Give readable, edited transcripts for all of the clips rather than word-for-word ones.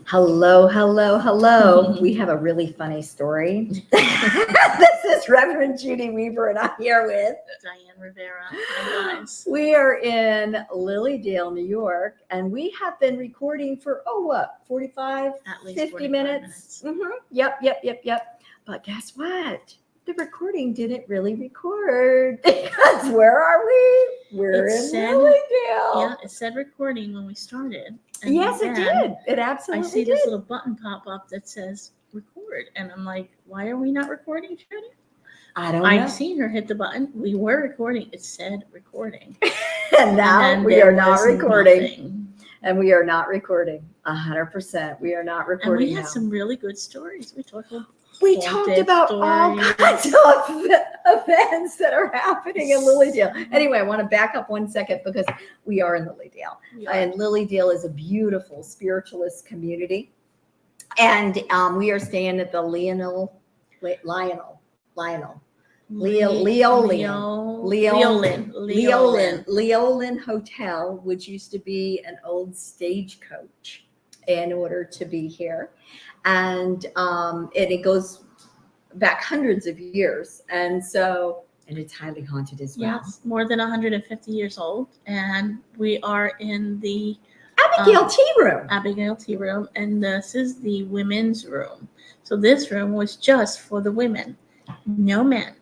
Hello, hello, hello. We have a really funny story. This is Reverend Judi Weaver, and I'm here with Diane Rivera. Hi, guys. We are in Lilydale, New York, and we have been recording for 45, At least 50 45 minutes. Yep. But guess what? The recording didn't really record because where are we? We're in Lilydale. Yeah, it said recording when we started. And yes, it did. It absolutely I see did. this little button pop up that says record, and I'm like, why are we not recording, Judi? I don't know. I seen her hit the button. We were recording. It said recording. And now we are not recording. Nothing. And we are not recording. 100%. We are not recording. And we had some really good stories. We talked about all kinds of events that are happening in Lilydale. Anyway, I want to back up 1 second because we are in Lilydale. And Lilydale is a beautiful spiritualist community. And we are staying at the Leolin Hotel, which used to be an old stagecoach in order to be here. And it goes back hundreds of years. And it's highly haunted as well. Yes, more than 150 years old. And we are in the Abigail Tea Room. And this is the women's room. So this room was just for the women, no men.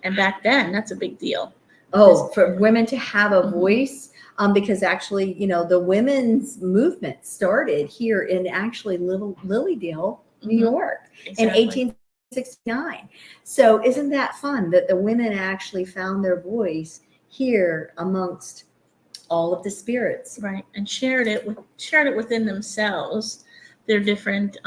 And back then, that's a big deal. Oh, for women to have a voice, because actually, the women's movement started here in actually Lilydale, New York, in 1869. So isn't that fun that the women actually found their voice here amongst all of the spirits, right? And shared it within themselves, their different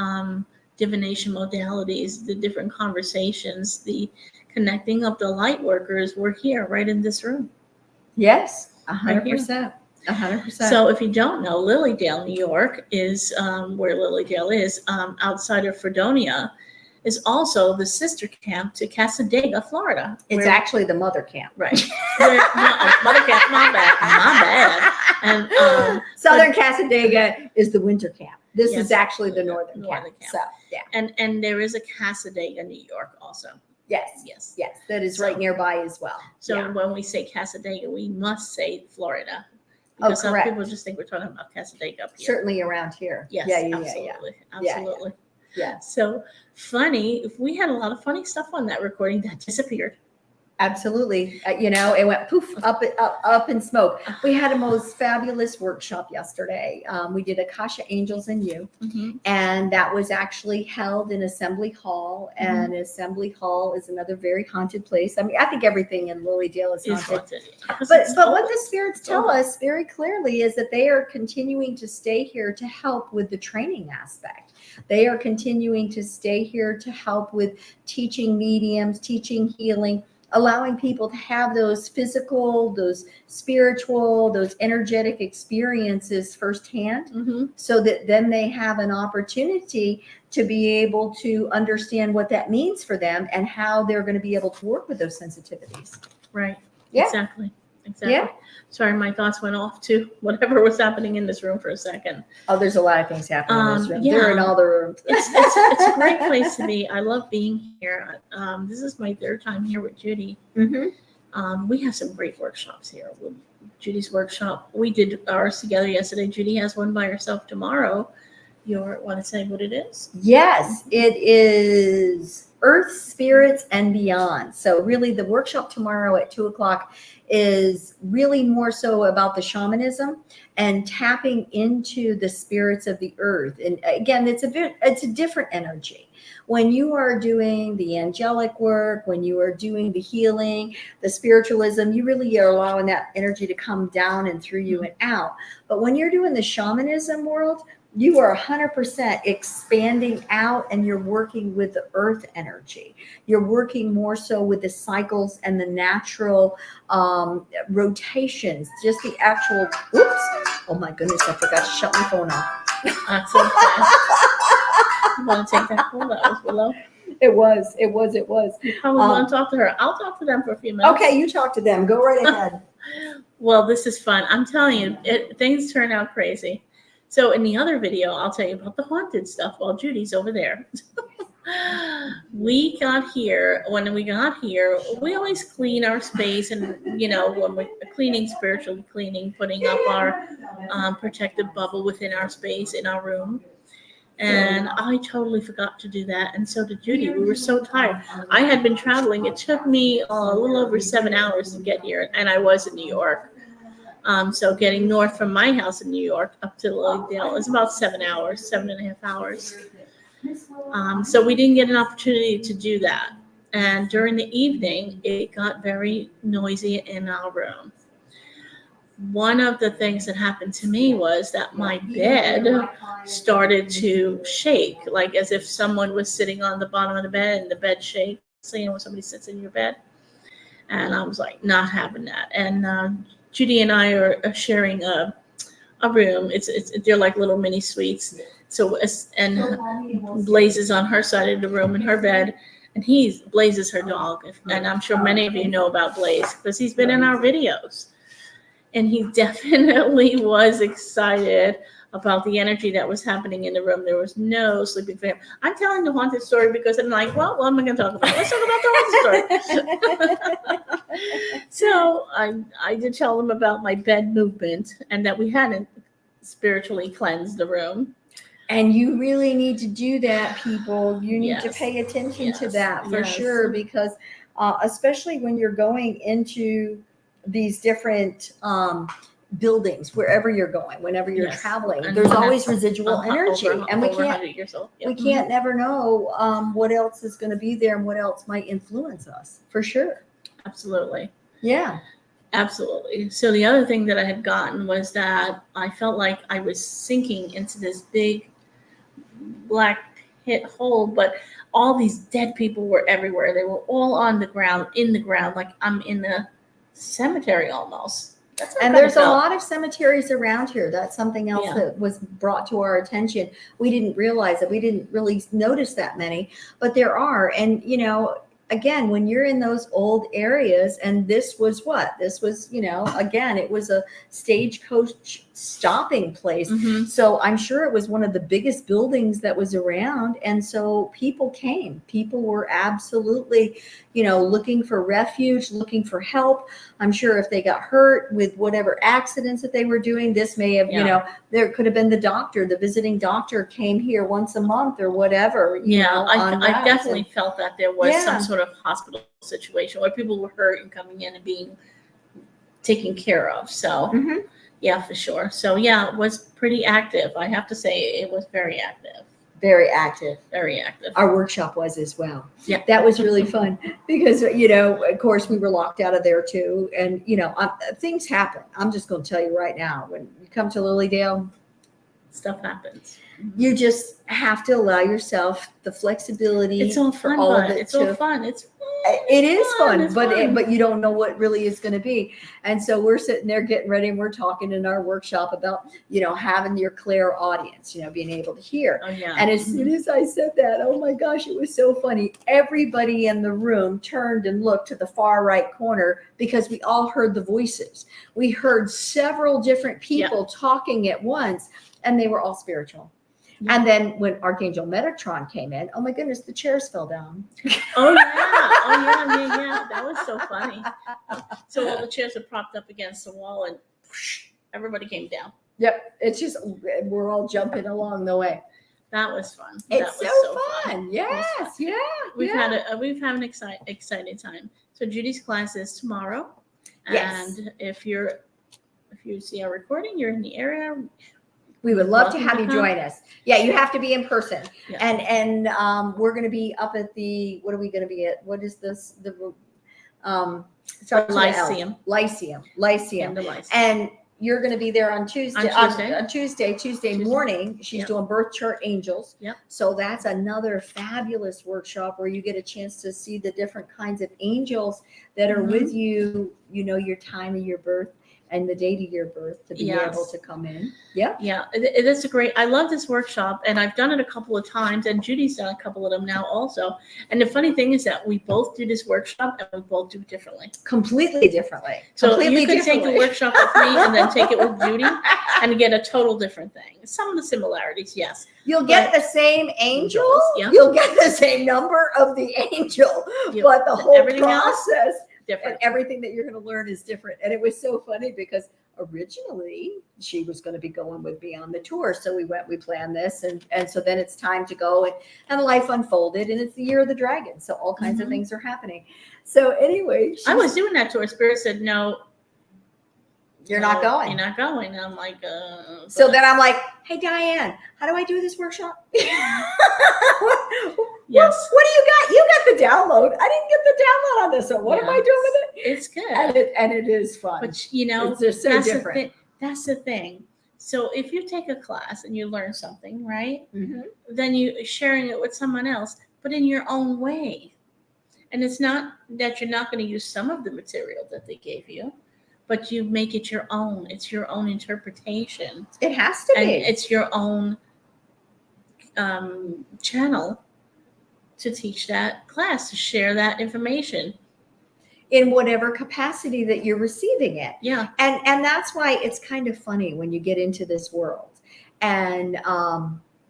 divination modalities, the different conversations, the connecting of the light workers were here right in this room. Yes, 100%. 100%. So if you don't know, Lilydale, New York is where Lilydale is, outside of Fredonia, is also the sister camp to Cassadaga, Florida. It's actually the mother camp. Right. Mother camp, my bad. And Southern Cassadaga is the winter camp. This is actually the northern camp. So, yeah. And there is a Cassadaga, New York also. Yes. That is right nearby as well. So when we say Cassadaga, we must say Florida. Because some people just think we're talking about Cassadaga up here. Certainly around here. Yes, absolutely. Yeah. So funny. We had a lot of funny stuff on that recording that disappeared. Absolutely. It went poof, up in smoke. We had a most fabulous workshop yesterday. We did Akasha Angels and You, and that was actually held in Assembly Hall. And Assembly Hall is another very haunted place. I mean, I think everything in Lilydale is haunted. But what the spirits tell us very clearly is that they are continuing to stay here to help with the training aspect. They are continuing to stay here to help with teaching mediums, teaching healing, allowing people to have those physical, those spiritual, those energetic experiences firsthand, so that then they have an opportunity to be able to understand what that means for them and how they're going to be able to work with those sensitivities. Right. Yeah. Exactly. Yeah. Sorry, my thoughts went off to whatever was happening in this room for a second. Oh, there's a lot of things happening in this room. Yeah. They're in all the rooms. It's a great place to be. I love being here. This is my third time here with Judi. We have some great workshops here. Judi's workshop. We did ours together yesterday. Judi has one by herself tomorrow. You want to say what it is? Yes, it is Earth, Spirits, and Beyond. So really the workshop tomorrow at 2:00 is really more so about the shamanism and tapping into the spirits of the earth. And again, it's a different energy. When you are doing the angelic work, when you are doing the healing, the spiritualism, you really are allowing that energy to come down and through you and out. But when you're doing the shamanism world, you are 100% expanding out, and you're working with the earth energy. You're working more so with the cycles and the natural rotations, just the actual, oh my goodness, I forgot to shut my phone off. That's okay. You want to take that phone? That was below. It was. You probably want to talk to her. I'll talk to them for a few minutes. Okay, you talk to them. Go right ahead. Well, this is fun. I'm telling you, things turn out crazy. So in the other video, I'll tell you about the haunted stuff while Judy's over there. We got here, when we got here, we always clean our space, and when we're cleaning, spiritually cleaning, putting up our protective bubble within our space in our room. And I totally forgot to do that, and so did Judi. We were so tired. I had been traveling. It took me a little over 7 hours to get here, and I was in New York. So getting north from my house in New York up to Lilydale is about 7 hours, 7.5 hours. So we didn't get an opportunity to do that. And during the evening, it got very noisy in our room. One of the things that happened to me was that my bed started to shake, like as if someone was sitting on the bottom of the bed and the bed shakes, when somebody sits in your bed. And I was like, not having that. And Judi and I are sharing a room. They're like little mini suites. So, and Blaze is on her side of the room in her bed, and Blaze is her dog. And I'm sure many of you know about Blaze because he's been in our videos. And he definitely was excited about the energy that was happening in the room. There was no sleeping for him. I'm telling the haunted story because I'm like, well, what am I going to talk about? Let's talk about the haunted story. So I did tell them about my bed movement and that we hadn't spiritually cleansed the room. And you really need to do that, people. You need to pay attention to that for sure, because especially when you're going into these different buildings, wherever you're going, whenever you're traveling, and there's always residual energy, and we can't never know what else is going to be there and what else might influence us, for sure. Absolutely. Yeah. Absolutely. So the other thing that I had gotten was that I felt like I was sinking into this big black pit hole, but all these dead people were everywhere. They were all on the ground, in the ground, like I'm in the cemetery almost. And there's a lot of cemeteries around here. That's something else that was brought to our attention. We didn't realize it. We didn't really notice that many, but there are. And, again, when you're in those old areas, and this was, again, it was a stagecoach stopping place. Mm-hmm. So I'm sure it was one of the biggest buildings that was around. And so people came. People were absolutely, looking for refuge, looking for help. I'm sure if they got hurt with whatever accidents that they were doing, this may have, there could have been the visiting doctor came here once a month or whatever. I definitely felt that there was some sort of hospital situation where people were hurt and coming in and being taken care of. So, yeah, for sure. So, it was pretty active. I have to say it was very active. Very active. Very active. Our workshop was as well. Yeah. That was really fun because, of course, we were locked out of there too. And, things happen. I'm just going to tell you right now, when you come to Lilydale, stuff happens. You just have to allow yourself the flexibility. It's all fun, all of it. It's all fun. It is fun, but you don't know what really is going to be. And so we're sitting there getting ready, and we're talking in our workshop about, having your clear audience, being able to hear. Oh, yeah. And as soon as I said that, oh my gosh, it was so funny. Everybody in the room turned and looked to the far right corner because we all heard the voices. We heard several different people talking at once, and they were all spiritual. Yeah. And then when Archangel Metatron came in, oh my goodness, the chairs fell down. Oh yeah. That was so funny. So all the chairs are propped up against the wall, and everybody came down. Yep, it's just we're all jumping along the way. That was fun. It's so fun. Yes, yeah. We've had an exciting time. So Judy's class is tomorrow, and if you see our recording, you're in the area. We would love to have you join us. Yeah, you have to be in person. Yeah. And we're going to be up at what are we going to be at? What is this? Lyceum. Lyceum. And you're going to be there on Tuesday. On Tuesday morning. She's doing birth chart angels. Yep. So that's another fabulous workshop where you get a chance to see the different kinds of angels that are with you, your time of your birth. and the date of your birth to be able to come in. Yeah. Yeah, it is a great, I love this workshop, and I've done it a couple of times, and Judy's done a couple of them now also. And the funny thing is that we both do this workshop and we both do it differently. Completely differently. So Completely you could take the differently. workshop with me and then take it with Judy and get a total different thing. Some of the similarities, yes. You'll get the same angel. Yeah. You'll get the same number of the angel, Yeah. but the whole Everything else, process different. and everything that you're going to learn is different. And it was so funny because originally she was going to be going with me on the tour. So we planned this. And so then it's time to go, and life unfolded, and it's the year of the dragon. So all kinds of things are happening. So anyway, I was doing that tour. Spirit said, no, you're not going. You're not going. And I'm like, so then I'm like, hey, Diane, how do I do this workshop? Yes. What do you got? You got the download. I didn't get the download on this. So what am I doing with it? It's good. And it is fun. But you know, they're so that's different. That's the thing. So if you take a class and you learn something, right? Mm-hmm. Then you sharing it with someone else, but in your own way. And it's not that you're not going to use some of the material that they gave you, but you make it your own. It's your own interpretation. It has to and be. It's your own channel to teach that class, to share that information. In whatever capacity that you're receiving it. Yeah. And that's why it's kind of funny when you get into this world. And,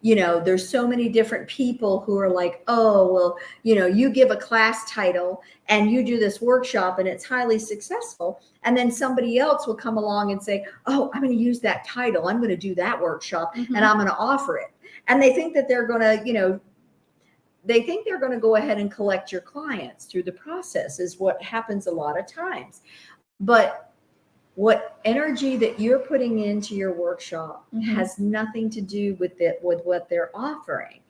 you know, there's so many different people who are like, oh, well, you know, you give a class title and you do this workshop and it's highly successful. And then somebody else will come along and say, oh, I'm going to use that title. I'm going to do that workshop and I'm going to offer it. And they think that they're going to, you know, they think they're going to go ahead and collect your clients through the process is what happens a lot of times. But what energy that you're putting into your workshop has nothing to do with what they're offering.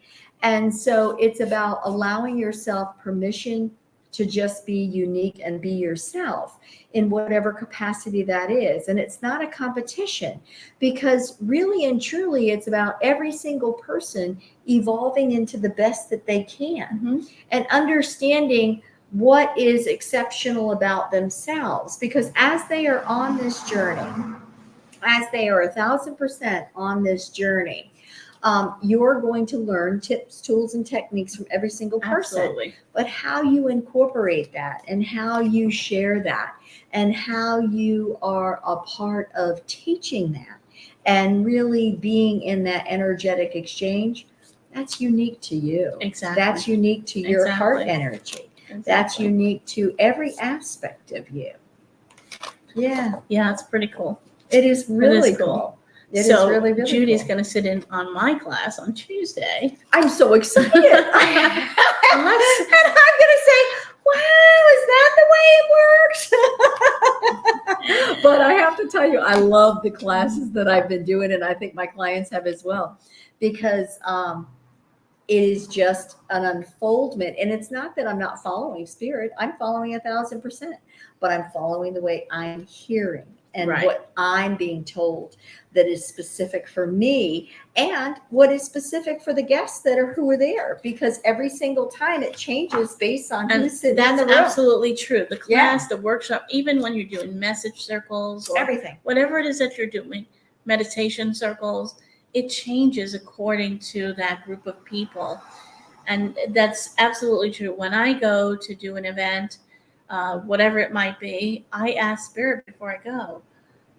And so it's about allowing yourself permission to just be unique and be yourself in whatever capacity that is. And it's not a competition, because really and truly it's about every single person evolving into the best that they can and understanding what is exceptional about themselves. Because as they are on this journey, as they are 1,000% on this journey, you're going to learn tips, tools, and techniques from every single person. Absolutely. But how you incorporate that and how you share that and how you are a part of teaching that and really being in that energetic exchange, that's unique to you. Exactly. That's unique to your heart energy. Exactly. That's unique to every aspect of you. Yeah. Yeah, it's pretty cool. It is really cool. It is really, really Judy's cool. going to sit in on my class on Tuesday. I'm so excited. And I'm going to say, wow, is that the way it works? But I have to tell you, I love the classes that I've been doing, and I think my clients have as well, because it is just an unfoldment. And it's not that I'm not following spirit. I'm following 1,000%, but I'm following the way I'm hearing and what I'm being told that is specific for me and what is specific for the guests who are there, because every single time it changes based on who's sitting in the room. That's absolutely true. The class, the workshop, even when you're doing message circles or everything, whatever it is that you're doing, meditation circles, it changes according to that group of people. And that's absolutely true. When I go to do an event, whatever it might be, I ask Spirit before I go,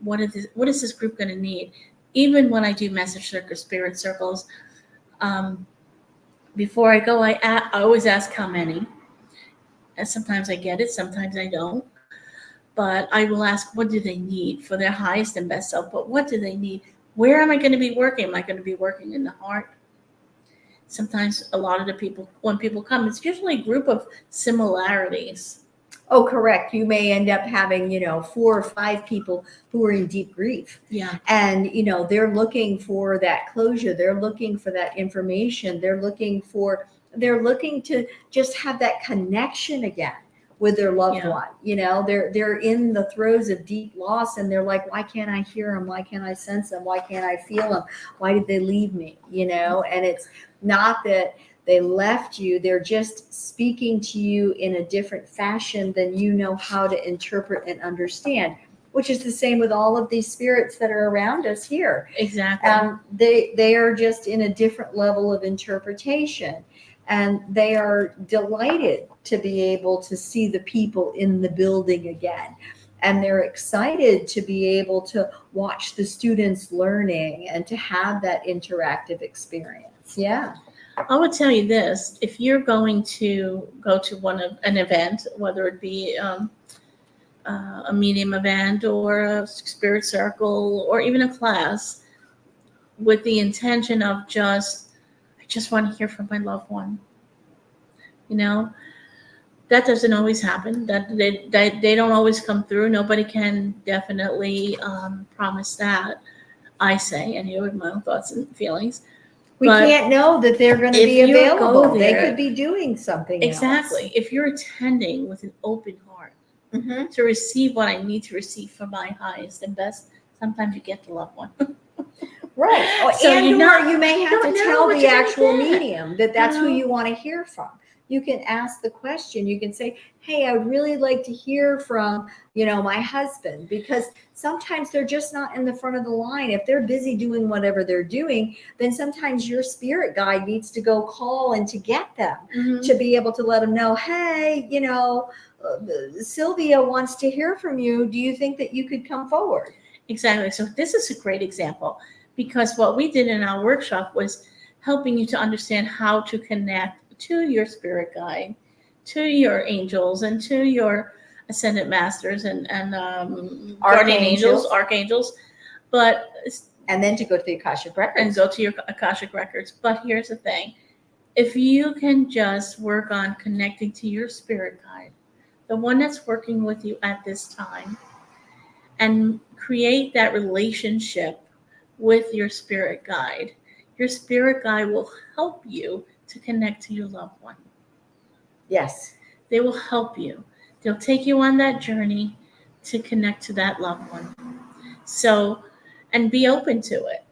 what is this group going to need? Even when I do message circles, spirit circles, before I go, I always ask how many. And sometimes I get it, sometimes I don't. But I will ask, what do they need for their highest and best self? But what do they need? Where am I going to be working? Am I going to be working in the heart? Sometimes a lot of the people, when people come, it's usually a group of similarities. Oh, correct. You may end up having, 4 or 5 people who are in deep grief. Yeah. And, they're looking for that closure. They're looking for that information. They're looking to just have that connection again with their loved one. They're in the throes of deep loss, and they're like, why can't I hear them? Why can't I sense them? Why can't I feel them? Why did they leave me? And it's not that they left you. They're just speaking to you in a different fashion than you know how to interpret and understand. which is the same with all of these spirits that are around us here. Exactly. They are just in a different level of interpretation, and they are delighted to be able to see the people in the building again. And they're excited to be able to watch the students learning and to have that interactive experience. Yeah. I would tell you this: if you're going to go to an event, whether it be a medium event or a spirit circle or even a class, with the intention of I just want to hear from my loved one. That doesn't always happen. That they don't always come through. Nobody can definitely promise that. I say, and with my own thoughts and feelings. We can't know that they're going to be available. They could be doing something exactly. else. If you're attending with an open heart to receive what I need to receive for my highest and best, sometimes you get the loved one. Right. So and you may have to tell the actual get. medium that's who you want to hear from. You can ask the question. You can say, hey, I would really like to hear from, my husband, because sometimes they're just not in the front of the line. If they're busy doing whatever they're doing, then sometimes your spirit guide needs to go call and to get them to be able to let them know, hey, Sylvia wants to hear from you. Do you think that you could come forward? Exactly. So this is a great example, because what we did in our workshop was helping you to understand how to connect to your spirit guide, to your angels, and to your ascended masters and guardian angels, archangels, and then to go to the Akashic Records. And go to your Akashic Records. But here's the thing. If you can just work on connecting to your spirit guide, the one that's working with you at this time, and create that relationship with your spirit guide will help you to connect to your loved one. Yes. They will help you. They'll take you on that journey to connect to that loved one. So, and be open to it.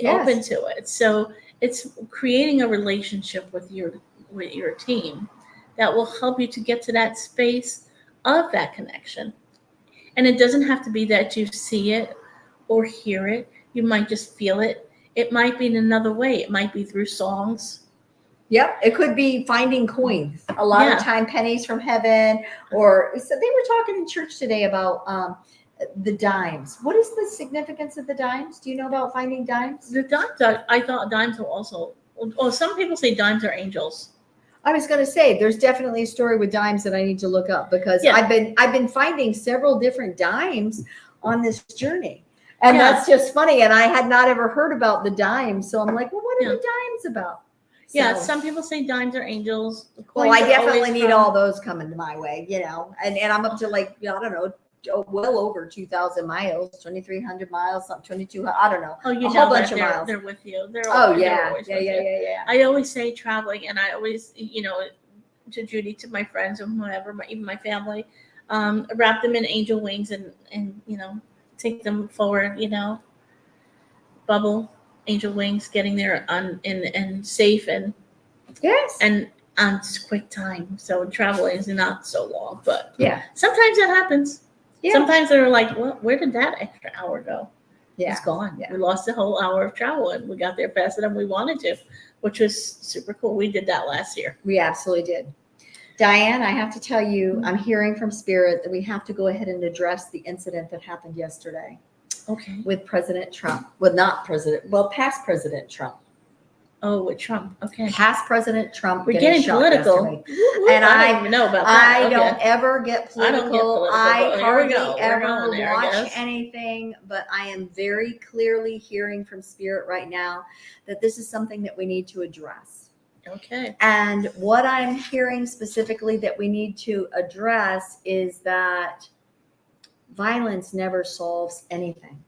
Open to it. So it's creating a relationship with your team that will help you to get to that space of that connection. And it doesn't have to be that you see it or hear it. You might just feel it. It might be in another way. It might be through songs. Yep. It could be finding coins. A lot of time, pennies from heaven. Or so they were talking in church today about the dimes. What is the significance of the dimes? Do you know about finding dimes? The dimes, I thought dimes were also, some people say dimes are angels. I was going to say, there's definitely a story with dimes that I need to look up, because I've been finding several different dimes on this journey. And that's just funny. And I had not ever heard about the dimes. So I'm like, well, what are the dimes about? Yeah, some people say dimes are angels. Well, I definitely need all those coming to my way, and I'm up to I don't know, well over 2,000 miles, 2,300 miles, 2,200, I don't know. Oh, you a know whole bunch of they're, miles. They're with you. Yeah. I always say traveling, and I always, to Judi, to my friends, or whoever, even my family, wrap them in angel wings and take them forward, bubble angel wings, getting there and safe and on quick time. So traveling is not so long, but sometimes that happens. Yeah. Sometimes they're like, well, where did that extra hour go? Yeah. It's gone. Yeah. We lost a whole hour of travel, and we got there faster than we wanted to, which was super cool. We did that last year. We absolutely did. Diane, I have to tell you, I'm hearing from Spirit that we have to go ahead and address the incident that happened yesterday. Okay. With President Trump. Well, past President Trump. Oh, with Trump. Okay. Past President Trump. We're getting political. And I don't even know about that. I don't ever get political. I hardly ever watch anything, but I am very clearly hearing from Spirit right now that this is something that we need to address. Okay. And what I'm hearing specifically that we need to address is that violence never solves anything.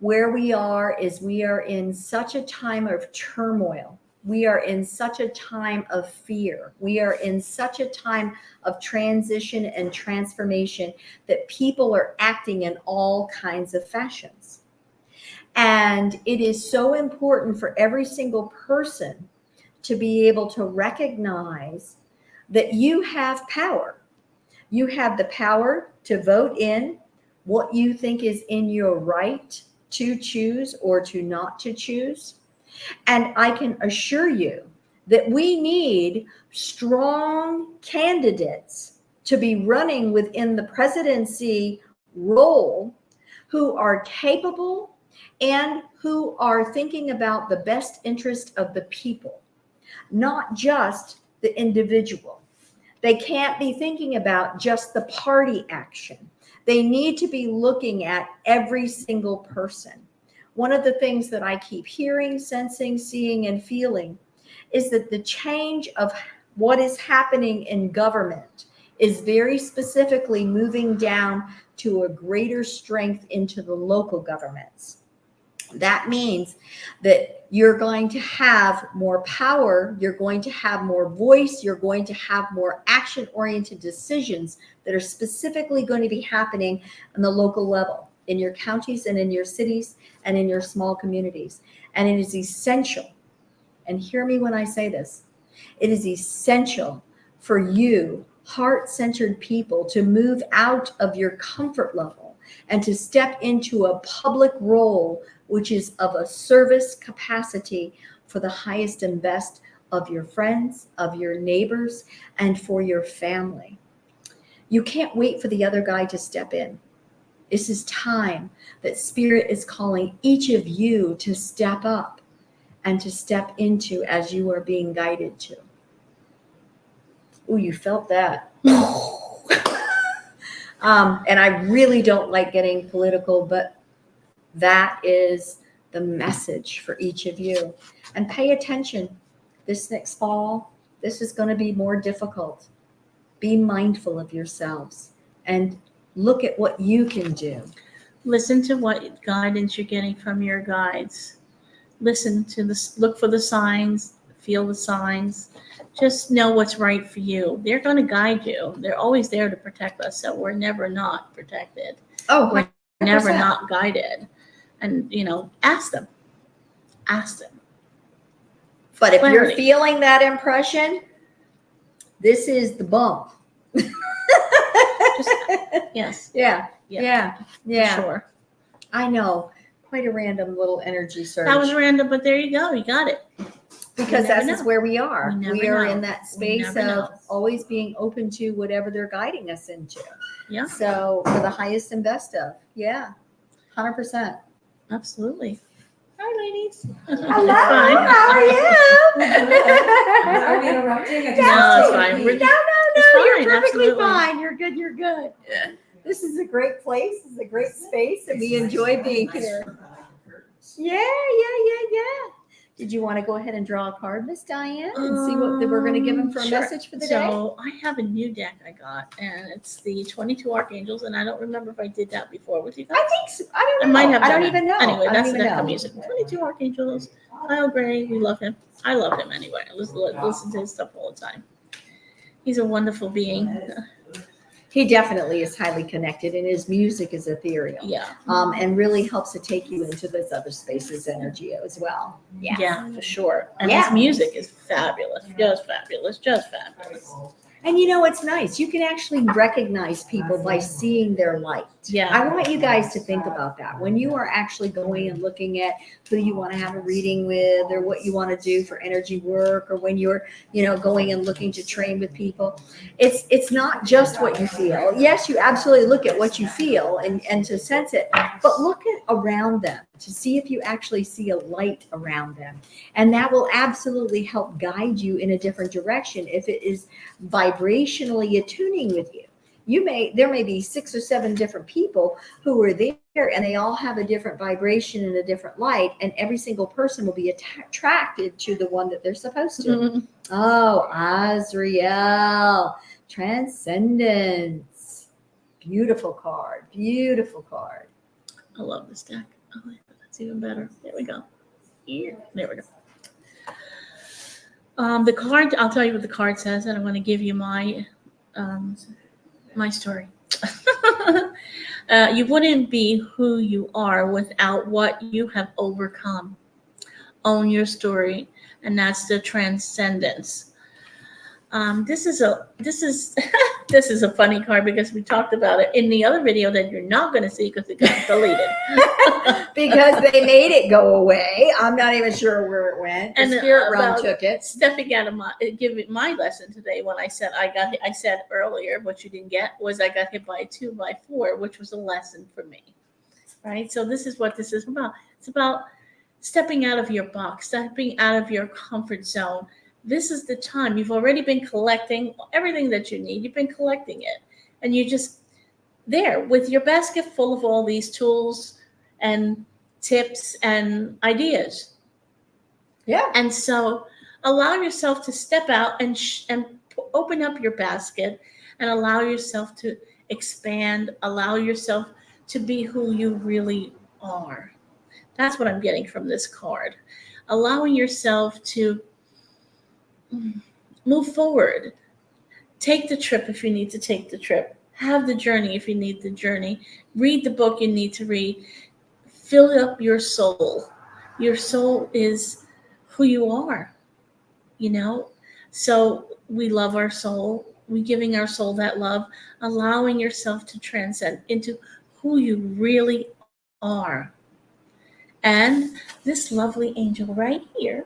Where we are in such a time of turmoil. We are in such a time of fear. We are in such a time of transition and transformation that people are acting in all kinds of fashions. And it is so important for every single person to be able to recognize that you have power. You have the power to vote in what you think is in your right to choose or to not to choose. And I can assure you that we need strong candidates to be running within the presidency role who are capable and who are thinking about the best interest of the people, not just the individual. They can't be thinking about just the party action. They need to be looking at every single person. One of the things that I keep hearing, sensing, seeing, and feeling is that the change of what is happening in government is very specifically moving down to a greater strength into the local governments. That means that you're going to have more power, you're going to have more voice, you're going to have more action-oriented decisions that are specifically going to be happening on the local level, in your counties and in your cities and in your small communities. And it is essential, and hear me when I say this, it is essential for you, heart-centered people, to move out of your comfort level and to step into a public role which is of a service capacity for the highest and best of your friends, of your neighbors, and for your family. You can't wait for the other guy to step in. This is time that Spirit is calling each of you to step up and to step into as you are being guided to. Ooh, you felt that. And I really don't like getting political, but that is the message for each of you. And pay attention. This next fall, this is going to be more difficult. Be mindful of yourselves and look at what you can do. Listen to what guidance you're getting from your guides. Listen to this, look for the signs, feel the signs. Just know what's right for you. They're going to guide you. They're always there to protect us, so we're never not protected. Oh, we're 100%. never not guided. And, ask them. Ask them. But if you're Clarity. feeling that impression, this is the bump. Yes. Yeah. For sure. I know. Quite a random little energy surge. That was random, but there you go. You got it. Because that's just where we are. We are know. in that space of always being open to whatever they're guiding us into. Yeah. So for the highest and best of. Yeah. 100%. Absolutely. Hi, ladies. Hello. How are you? Are we interrupting? No, it's fine. No, It's you're fine, perfectly absolutely. fine. You're good. You're good. This is a great place. This is a great space, and we enjoy being here. Yeah. Did you want to go ahead and draw a card, Miss Diane, and see what we're going to give them for a Sure. message for the day? So I have a new deck I got, and it's the 22 Archangels, and I don't remember if I did that before with you guys. I think so. I don't I know. might have I done don't it. even know. Anyway, I that's don't the even deck know. I'm using. 22 Archangels. Kyle Gray, we love him. I love him anyway. I listen to his stuff all the time. He's a wonderful being. He definitely is highly connected, and his music is ethereal. Yeah. And really helps to take you into those other spaces energy as well. Yeah, for sure. And Yeah. his music is fabulous. Just fabulous. Just fabulous. And it's nice. You can actually recognize people by seeing their light. Yeah. I want you guys to think about that. When you are actually going and looking at who you want to have a reading with or what you want to do for energy work, or when you're, going and looking to train with people, it's not just what you feel. Yes, you absolutely look at what you feel and to sense it, but look at around them to see if you actually see a light around them. And that will absolutely help guide you in a different direction if it is vibrationally attuning with you. There may be 6 or 7 different people who are there, and they all have a different vibration and a different light, and every single person will be attracted to the one that they're supposed to. Mm-hmm. Oh, Azrael, Transcendence. Beautiful card. Beautiful card. I love this deck. Oh, that's even better. There we go. Yeah, there we go. The card, I'll tell you what the card says, and I'm going to give you my story. You wouldn't be who you are without what you have overcome. Own your story, and that's the transcendence. This is this is a funny card because we talked about it in the other video that you're not going to see because it got deleted. Because they made it go away. I'm not even sure where it went. The And, spirit realm about took it. Stepping out of my lesson today when I said I said earlier what you didn't get was I got hit by a 2x4, which was a lesson for me. Right? So this is what this is about. It's about stepping out of your box, stepping out of your comfort zone. This is the time. You've already been collecting everything that you need. You've been collecting it. And you're just there with your basket full of all these tools and tips and ideas. Yeah. And so allow yourself to step out and open up your basket and allow yourself to expand, allow yourself to be who you really are. That's what I'm getting from this card. Allowing yourself to move forward. Take the trip if you need to take the trip. Have the journey if you need the journey. Read the book you need to read. Fill up your soul. Your soul is who you are, you know? So we love our soul. We're giving our soul that love, allowing yourself to transcend into who you really are. And this lovely angel right here.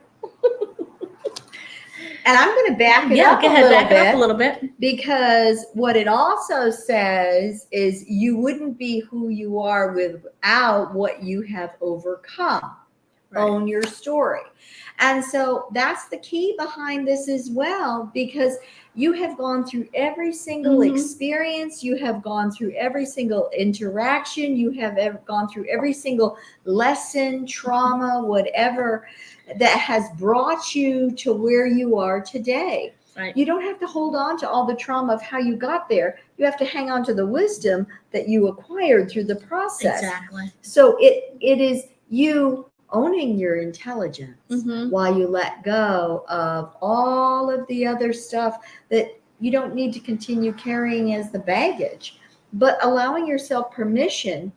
And I'm going to back it Yeah, up go a ahead, little back it up bit, a little bit. because what it also says is you wouldn't be who you are without what you have overcome. Right. Own your story. And so that's the key behind this as well, because you have gone through every single experience, you have gone through every single interaction, you have gone through every single lesson, trauma, whatever that has brought you to where you are today. Right. You don't have to hold on to all the trauma of how you got there. You have to hang on to the wisdom that you acquired through the process. Exactly. So it is you owning your intelligence while you let go of all of the other stuff that you don't need to continue carrying as the baggage, but allowing yourself permission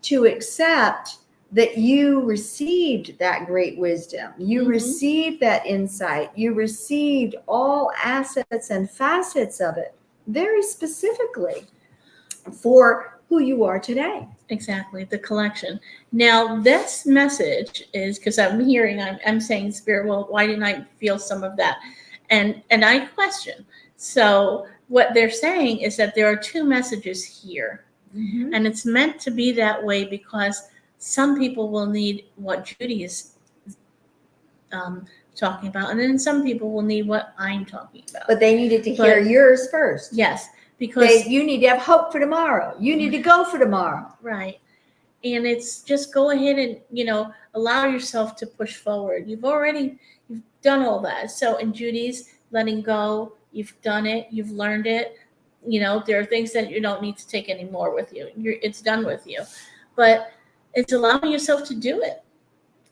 to accept that you received that great wisdom. You received that insight. You received all assets and facets of it very specifically for who you are today. Exactly, the collection. Now, this message is because I'm saying, Spirit, well, why didn't I feel some of that? And I question. So what they're saying is that there are two messages here. And it's meant to be that way because some people will need what Judi is talking about, and then some people will need what I'm talking about. But they needed to hear yours first. Yes, because you need to have hope for tomorrow. You need to go for tomorrow. Right. And it's just go ahead and, allow yourself to push forward. You've done all that. So in Judi's letting go, you've done it, you've learned it. There are things that you don't need to take anymore with you. It's done with you. But it's allowing yourself to do it.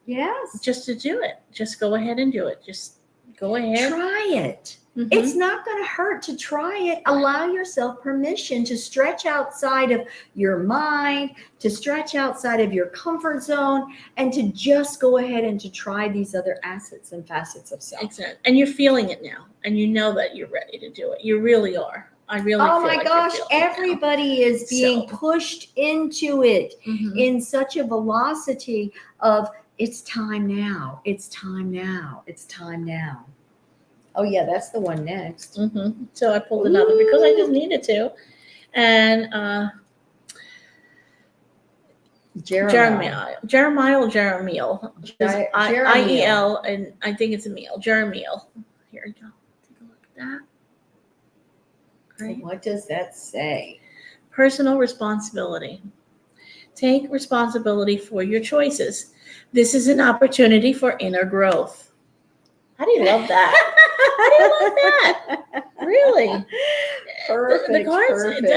Yes. Just to do it. Just go ahead and do it. Just go ahead. Try it. It's not going to hurt to try it. Allow yourself permission to stretch outside of your mind, to stretch outside of your comfort zone, and to just go ahead and to try these other assets and facets of self. Exactly. And you're feeling it now. And you know that you're ready to do it. You really are. I really feel my like gosh, you're feeling everybody is being pushed into it in such a velocity of it's time now. It's time now. It's time now. Oh, yeah, that's the one next. So I pulled another because I just needed to. And Jeremiah or Jeremiel. I-E-L, and I think it's a meal. Jeremiel. Here we go. Take a look at that. Great. What does that say? Personal responsibility. Take responsibility for your choices. This is an opportunity for inner growth. How do you love that? How do you love that? Really? Perfect. The cards, perfect.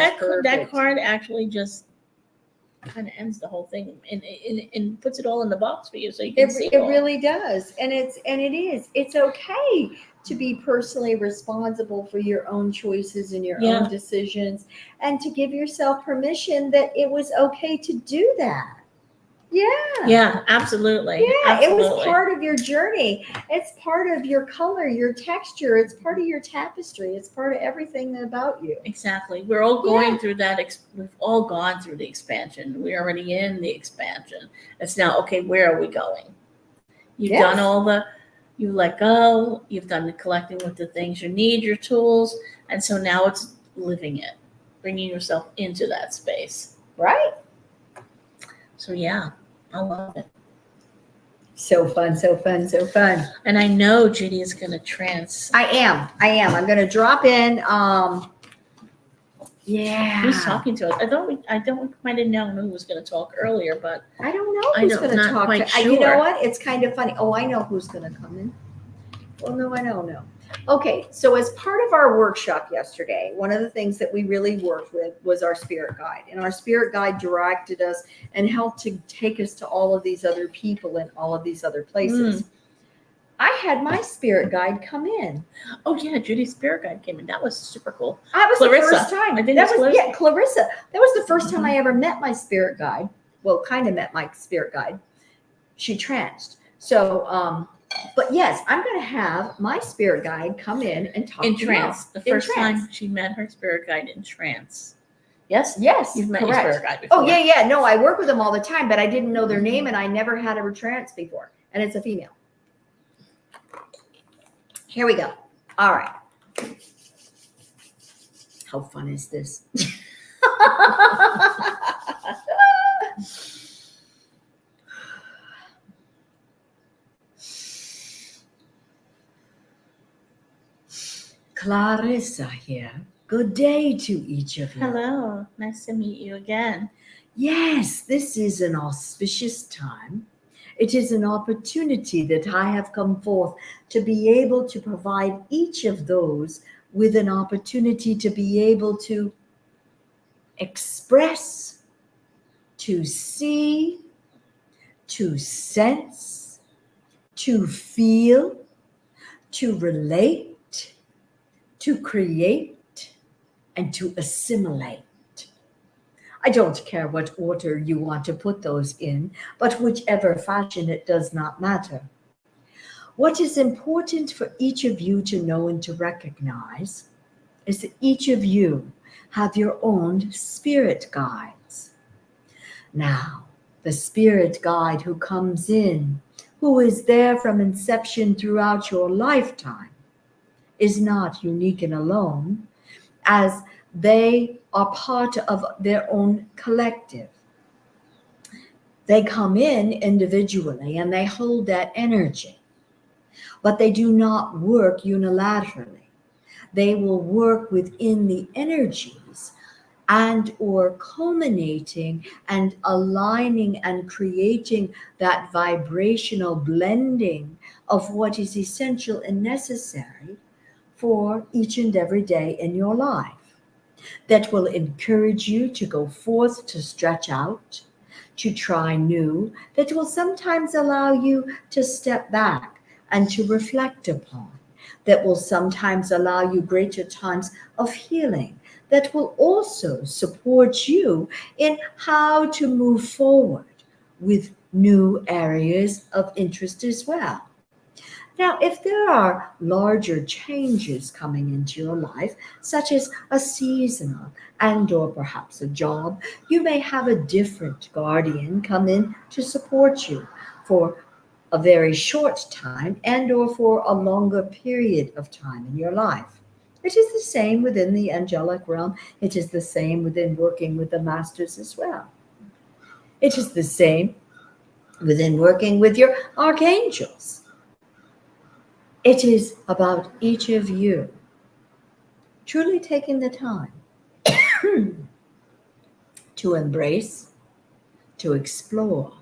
that card actually just kind of ends the whole thing and puts it all in the box for you so you can see it. It really does. And it is. It's okay to be personally responsible for your own choices and your own decisions, and to give yourself permission that it was okay to do that. Yeah. Yeah, absolutely. Yeah, absolutely. it was part of your journey. It's part of your color, your texture. It's part of your tapestry. It's part of everything about you. Exactly. We're all going Yeah. through that. We've all gone through the expansion. We're already in the expansion. It's now, okay, where are we going? You've Yes. done you let go, you've done the collecting with the things you need, your tools, and so now it's living it, bringing yourself into that space. Right. So yeah, I love it. So fun, so fun, so fun. And I know Judi is going to trance. I am. I'm going to drop in. Yeah. Who's talking to us? I don't might have known who was going to talk earlier, but I don't know who's going to not talk. quite You know sure. what? It's kind of funny. Oh, I know who's going to come in. Well, no, I don't know. Okay, so as part of our workshop yesterday, one of the things that we really worked with was our spirit guide. And our spirit guide directed us and helped to take us to all of these other people and all of these other places. I had my spirit guide come in. Oh yeah, Judy's spirit guide came in. That was super cool. That was Clarissa. the first time. I think that it's was Clarissa. Clarissa. That was the first time I ever met my spirit guide. Well, kind of met my spirit guide. She tranced. So, but yes, I'm going to have my spirit guide come in and talk In to trance. you. The first time she met her spirit guide in trance. Yes? Yes, You've met correct. your spirit guide before. Oh, yeah. No, I work with them all the time, but I didn't know their name and I never had a trance before. And it's a female. Here we go. All right. How fun is this? Clarissa here. Good day to each of you. Hello. Nice to meet you again. Yes, this is an auspicious time. It is an opportunity that I have come forth to be able to provide each of those with an opportunity to be able to express, to see, to sense, to feel, to relate, to create, and to assimilate. I don't care what order you want to put those in, but whichever fashion, it does not matter. What is important for each of you to know and to recognize is that each of you have your own spirit guides. Now, the spirit guide who comes in, who is there from inception throughout your lifetime, is not unique and alone, as they are part of their own collective. They come in individually and they hold that energy, but they do not work unilaterally. They will work within the energies and or culminating and aligning and creating that vibrational blending of what is essential and necessary for each and every day in your life. That will encourage you to go forth, to stretch out, to try new, that will sometimes allow you to step back and to reflect upon, that will sometimes allow you greater times of healing, that will also support you in how to move forward with new areas of interest as well. Now, if there are larger changes coming into your life, such as a seasonal and or perhaps a job, you may have a different guardian come in to support you for a very short time and or for a longer period of time in your life. It is the same within the angelic realm. It is the same within working with the masters as well. It is the same within working with your archangels. It is about each of you truly taking the time to embrace, to explore,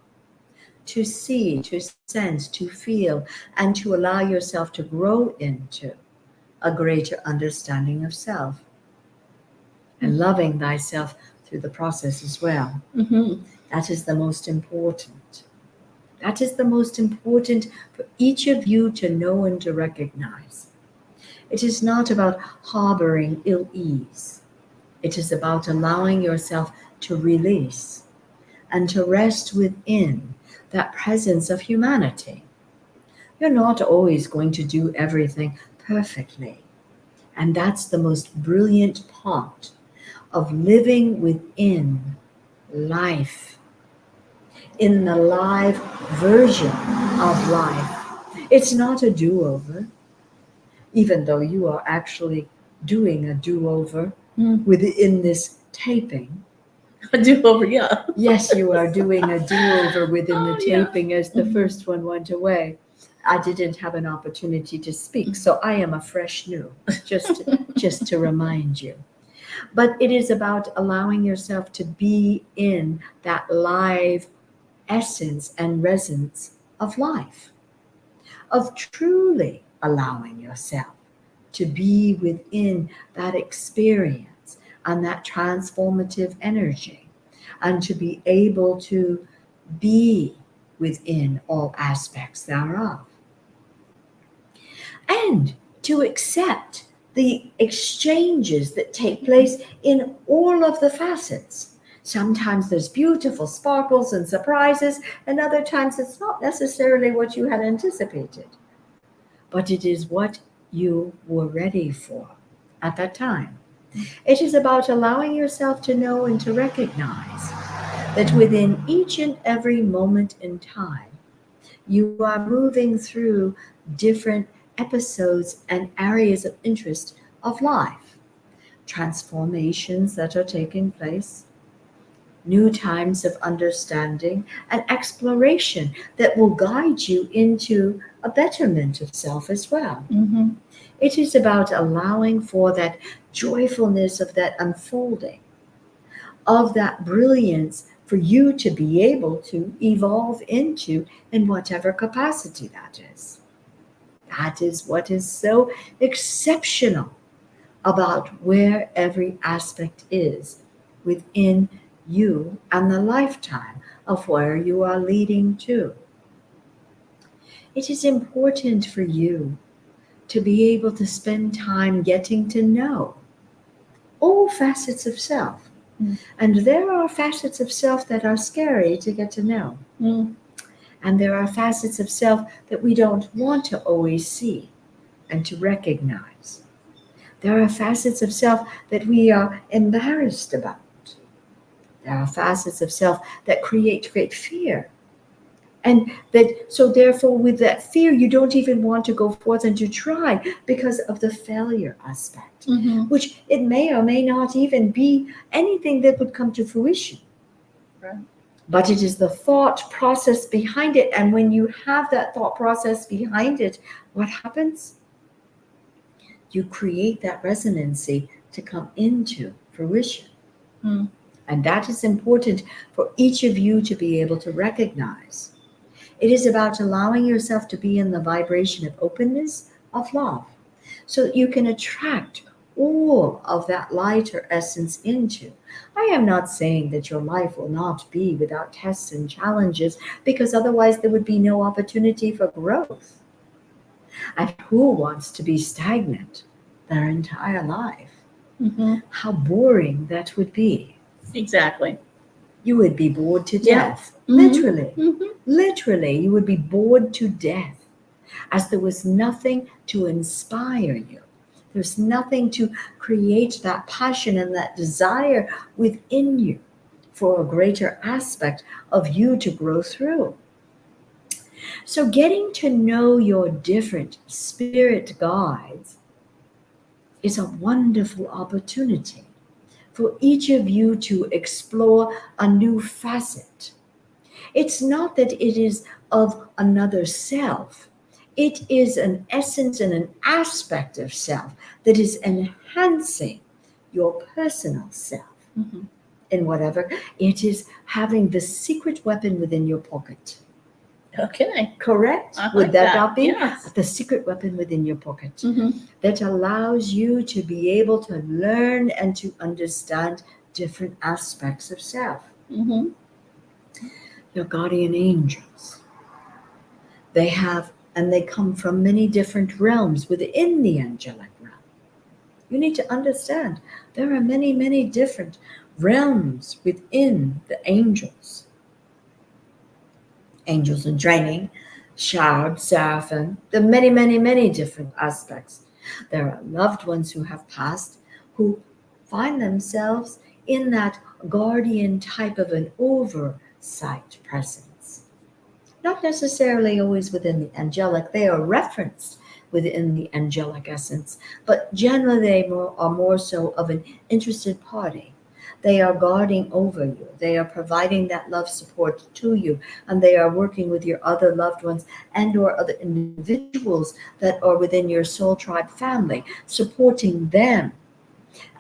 to see, to sense, to feel, and to allow yourself to grow into a greater understanding of self and loving thyself through the process as well. Mm-hmm. That is the most important. That is the most important for each of you to know and to recognize. It is not about harboring ill ease. It is about allowing yourself to release, and to rest within that presence of humanity. You're not always going to do everything perfectly. And that's the most brilliant part of living within life, in the live version of life. It's not a do-over, even though you are actually doing a do-over within this taping. A do-over, yeah. Yes, you are doing a do-over within the Yeah. taping as the first one went away. I didn't have an opportunity to speak, so I am a fresh new, just to remind you. But it is about allowing yourself to be in that live essence and resonance of life, of truly allowing yourself to be within that experience and that transformative energy, and to be able to be within all aspects thereof. And to accept the exchanges that take place in all of the facets. Sometimes there's beautiful sparkles and surprises, and other times it's not necessarily what you had anticipated, but it is what you were ready for at that time. It is about allowing yourself to know and to recognize that within each and every moment in time, you are moving through different episodes and areas of interest of life, transformations that are taking place, new times of understanding and exploration that will guide you into a betterment of self as well. Mm-hmm. It is about allowing for that joyfulness of that unfolding, of that brilliance for you to be able to evolve into in whatever capacity that is. That is what is so exceptional about where every aspect is within you and the lifetime of where you are leading to. It is important for you to be able to spend time getting to know all facets of self. And there are facets of self that are scary to get to know. And there are facets of self that we don't want to always see and to recognize. There are facets of self that we are embarrassed about. There are facets of self that create great fear. And that, so therefore, with that fear, you don't even want to go forth and to try because of the failure aspect, which it may or may not even be anything that would come to fruition. Right. But it is the thought process behind it. And when you have that thought process behind it, what happens? You create that resonancy to come into fruition. And that is important for each of you to be able to recognize. It is about allowing yourself to be in the vibration of openness, of love, so that you can attract all of that lighter essence into. I am not saying that your life will not be without tests and challenges, because otherwise there would be no opportunity for growth. And who wants to be stagnant their entire life? How boring that would be. Exactly. You would be bored to Yeah. death. Literally, you would be bored to death, as there was nothing to inspire you. There's nothing to create that passion and that desire within you for a greater aspect of you to grow through. So getting to know your different spirit guides is a wonderful opportunity for each of you to explore a new facet. It's not that it is of another self. It is an essence and an aspect of self that is enhancing your personal self. In whatever, it is having the secret weapon within your pocket. Okay. Correct? I like Would that that. not be? Yes. The secret weapon within your pocket that allows you to be able to learn and to understand different aspects of self. Your guardian angels. They have, and they come from many different realms within the angelic realm. You need to understand there are many, many different realms within the angels. angels in training, Shard, Seraphim, the many, many, many different aspects. There are loved ones who have passed who find themselves in that guardian type of an oversight presence. Not necessarily always within the angelic, they are referenced within the angelic essence, but generally they are more so of an interested party. They are guarding over you. They are providing that love support to you, and they are working with your other loved ones and or other individuals that are within your soul tribe family, supporting them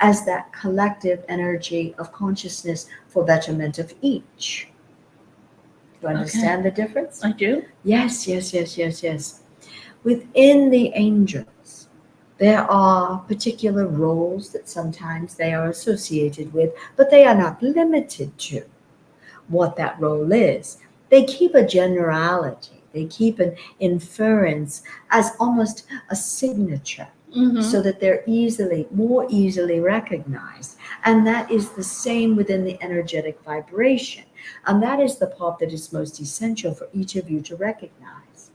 as that collective energy of consciousness for betterment of each. Do you understand the difference? I do. Yes, yes, yes, yes, yes. Within the angels, there are particular roles that sometimes they are associated with, but they are not limited to what that role is. They keep a generality. They keep an inference as almost a signature, so that they're more easily recognized. And that is the same within the energetic vibration. And that is the part that is most essential for each of you to recognize.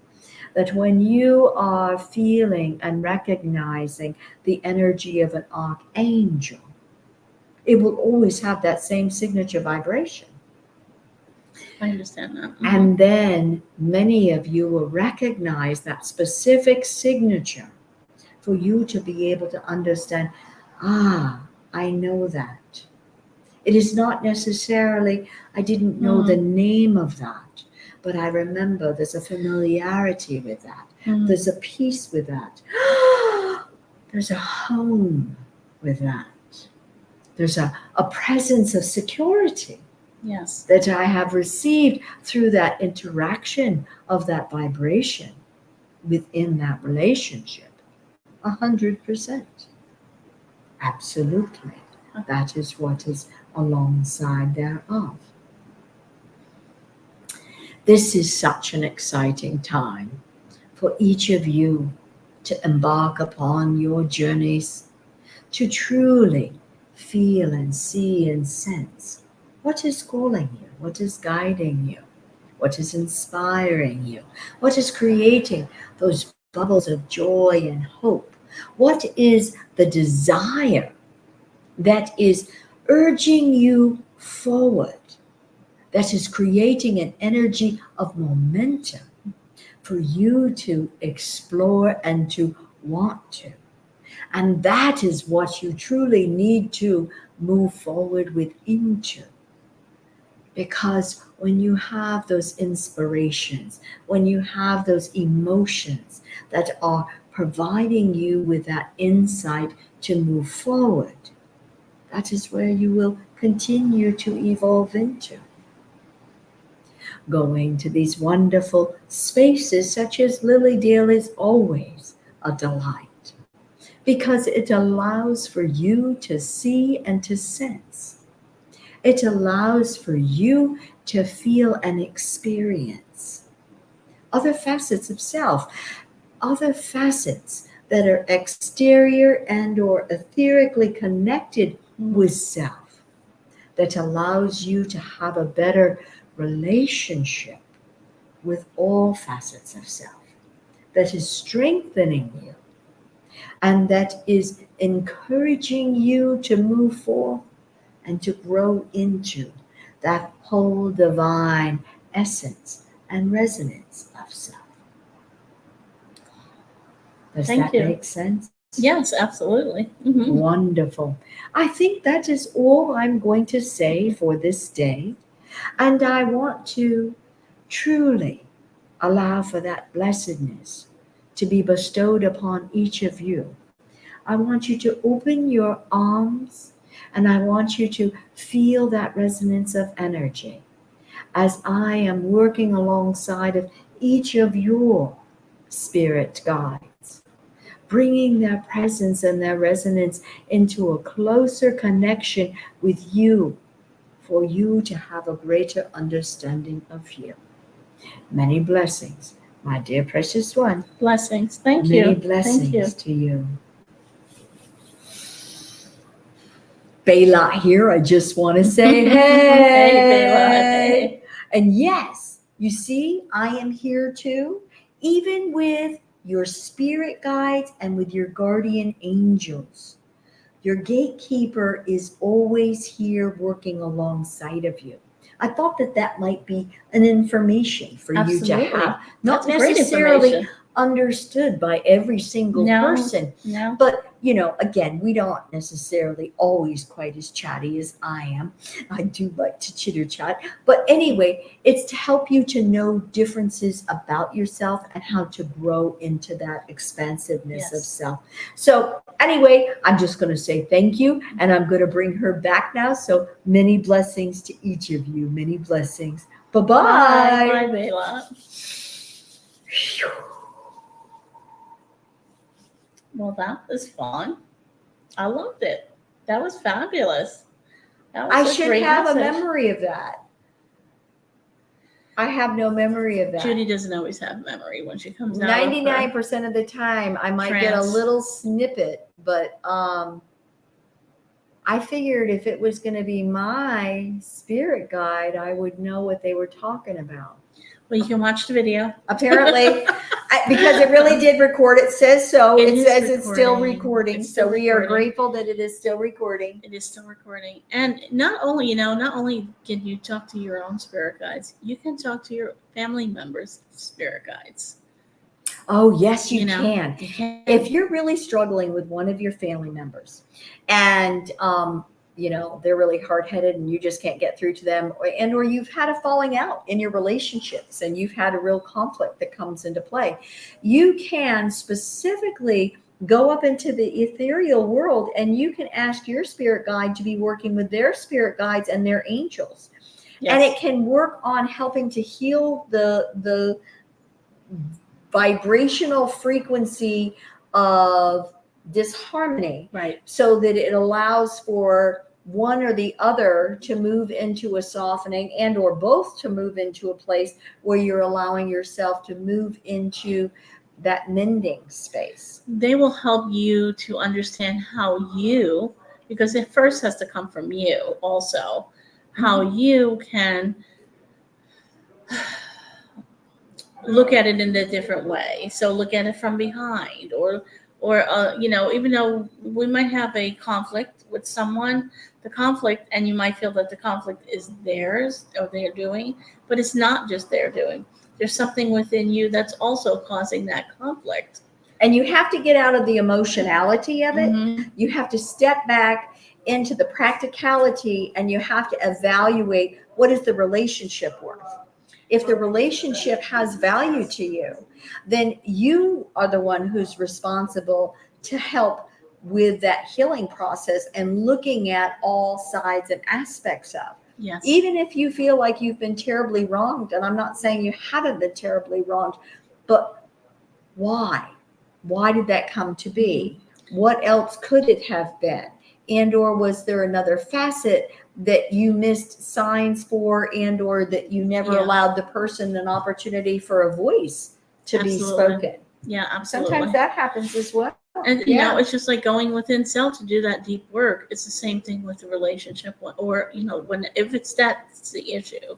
That when you are feeling and recognizing the energy of an archangel, it will always have that same signature vibration. I understand that. And then many of you will recognize that specific signature for you to be able to understand, I know that. It is not necessarily, I didn't know the name of that. But I remember there's a familiarity with that. There's a peace with that. There's a home with that. There's a presence of security. Yes. That I have received through that interaction of that vibration within that relationship. 100%. Absolutely. That is what is alongside thereof. This is such an exciting time for each of you to embark upon your journeys, to truly feel and see and sense what is calling you, what is guiding you, what is inspiring you, what is creating those bubbles of joy and hope, what is the desire that is urging you forward, that is creating an energy of momentum for you to explore and to want to. And that is what you truly need to move forward with into. Because when you have those inspirations, when you have those emotions that are providing you with that insight to move forward, that is where you will continue to evolve into. Going to these wonderful spaces such as Lily Dale is always a delight, because it allows for you to see and to sense. It allows for you to feel and experience other facets of self, other facets that are exterior and or etherically connected with self, that allows you to have a better relationship with all facets of self, that is strengthening you and that is encouraging you to move forward and to grow into that whole divine essence and resonance of self. Does that make sense? Yes, absolutely. Wonderful. I think that is all I'm going to say for this day. And I want to truly allow for that blessedness to be bestowed upon each of you. I want you to open your arms and I want you to feel that resonance of energy as I am working alongside of each of your spirit guides, bringing their presence and their resonance into a closer connection with you, for you to have a greater understanding of you. Many blessings, my dear precious one. Blessings. Thank you. Many blessings to you. Bela here, I just want to say, hey. Hey, Bela. Hey. And yes, You see, I am here too, even with your spirit guides and with your guardian angels. Your gatekeeper is always here working alongside of you. I thought that might be an information for you to Absolutely. have, not That's great necessarily information. understood by every single person. No. But, again, we don't necessarily always quite as chatty as I am. I do like to chitter chat. But anyway, it's to help you to know differences about yourself and how to grow into that expansiveness of Yes. self. So anyway, I'm just going to say thank you, and I'm going to bring her back now. So many blessings to each of you. Many blessings. Bye-bye. Bye, Bela. Well, that was fun. I loved it. That was fabulous. That was I a should great have a message. memory of that. I have no memory of that. Judy doesn't always have memory when she comes out. 99% of the time, I might get a trance. little snippet, but I figured if it was going to be my spirit guide, I would know what they were talking about. Well, you can watch the video. Apparently, because it really did record. It says so. It It is says it's still recording. recording. It's still So we are recording. grateful that it is still recording. It is still recording. And not only can you talk to your own spirit guides, you can talk to your family members' spirit guides. Oh, yes, you know, can. You can. If you're really struggling with one of your family members and they're really hard-headed and you just can't get through to them, or you've had a falling out in your relationships and you've had a real conflict that comes into play, you can specifically go up into the ethereal world and you can ask your spirit guide to be working with their spirit guides and their angels. Yes. And it can work on helping to heal the vibrational frequency of disharmony, right. so that it allows for one or the other to move into a softening, and or both to move into a place where you're allowing yourself to move into that mending space. They will help you to understand how you, because it first has to come from you also, how you can look at it in a different way. So look at it from behind, or even though we might have a conflict with someone, and you might feel that the conflict is theirs or they're doing, but it's not just their doing. There's something within you that's also causing that conflict. And you have to get out of the emotionality of it. Mm-hmm. You have to step back into the practicality, and you have to evaluate, what is the relationship worth? If the relationship has value to you, then you are the one who's responsible to help with that healing process and looking at all sides and aspects of. Yes. Even if you feel like you've been terribly wronged, and I'm not saying you haven't been terribly wronged, but why? Why did that come to be? What else could it have been? And or was there another facet that you missed signs for, and or that you never allowed the person an opportunity for a voice to be spoken? Yeah, absolutely. Sometimes that happens as well. And it's just like going within self to do that deep work. It's the same thing with the relationship, or if that's the issue.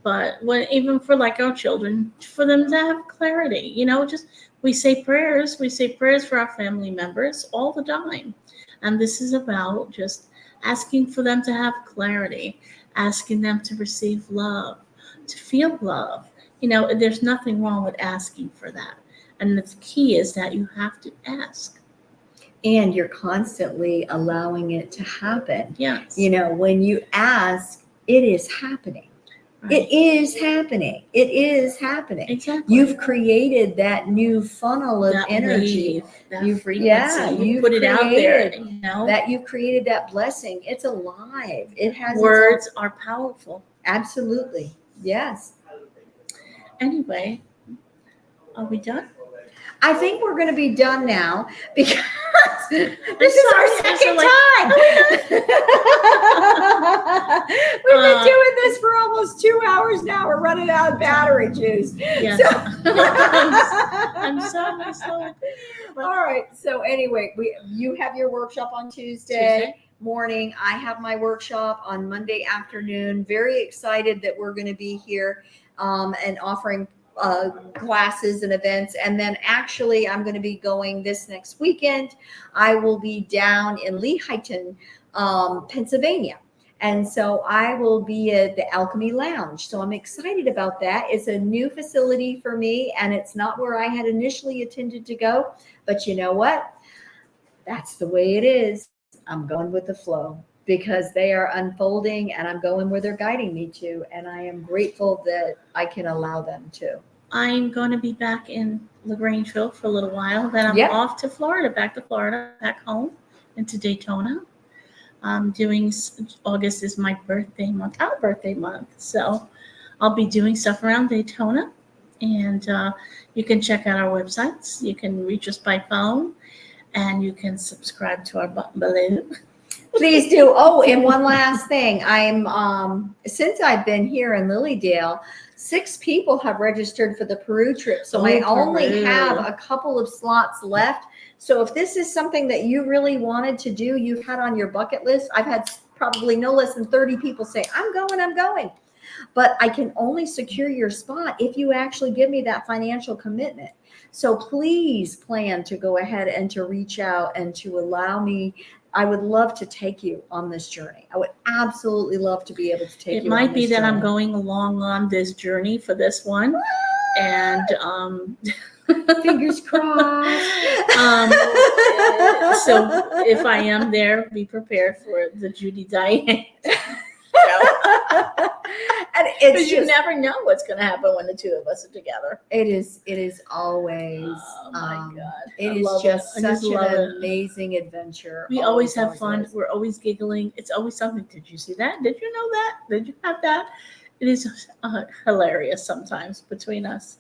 But even for like our children, for them to have clarity, just we say prayers for our family members all the time. And this is about just asking for them to have clarity, asking them to receive love, to feel love. There's nothing wrong with asking for that. And the key is that you have to ask. And you're constantly allowing it to happen. Yes. When you ask, it is happening. Right. It is happening. It is happening. Exactly. You've created that new funnel of energy. You've put it out there. That you've created that blessing. It's alive. It has words are powerful. Absolutely. Yes. Anyway, are we done? I think we're going to be done now, because this is our second time. We've been doing this for almost 2 hours now. We're running out of battery juice. Yes. So. I'm so. All right. So anyway, you have your workshop on Tuesday morning. I have my workshop on Monday afternoon. Very excited that we're going to be here. and offering classes and events. And then actually, I'm going to be going this next weekend. I will be down in Lehighton, Pennsylvania. And so I will be at the Alchemy Lounge. So I'm excited about that. It's a new facility for me, and it's not where I had initially intended to go. But you know what? That's the way it is. I'm going with the flow because they are unfolding, and I'm going where they're guiding me to. And I am grateful that I can allow them to. I'm going to be back in LaGrangeville for a little while. Then I'm Yep. off to Florida, back to Florida, back home, and to Daytona. August is my birthday month, our birthday month. So I'll be doing stuff around Daytona. And you can check out our websites. You can reach us by phone, and you can subscribe to our balloon. Please do. Oh, and one last thing. I'm since I've been here in Lilydale, 6 people have registered for the Peru trip. So I only Peru. have a couple of slots left. So if this is something that you really wanted to do, you've had on your bucket list, I've had probably no less than 30 people say, I'm going. But I can only secure your spot if you actually give me that financial commitment. So please plan to go ahead and to reach out and to allow me. I would love to take you on this journey. I would absolutely love to be able to take you on this journey. It might be that I'm going along on this journey for this one. And fingers crossed. So if I am there, be prepared for the Judi Diane. And it's because you never know what's going to happen when the two of us are together. It is always. Oh my God! It is just such an amazing adventure. We always have fun. We're always giggling. It's always something. Did you see that? Did you know that? Did you have that? It is hilarious sometimes between us.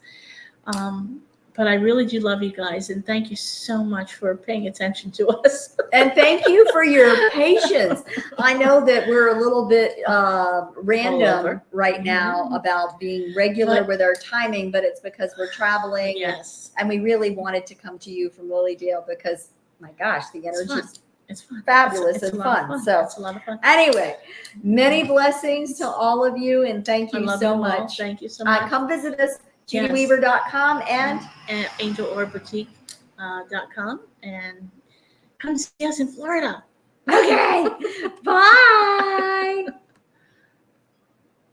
But I really do love you guys, and thank you so much for paying attention to us. And thank you for your patience. I know that we're a little bit random right now about being regular with our timing, but it's because we're traveling. Yes. And we really wanted to come to you from Lilydale because, my gosh, the energy it's fun. Fabulous it's and fun. So it's a lot of fun. Anyway, many blessings to all of you, and thank you so much. Thank you so much. Come visit us. JudiWeaver.com and AngelOrBoutique.com and come see us in Florida. Okay.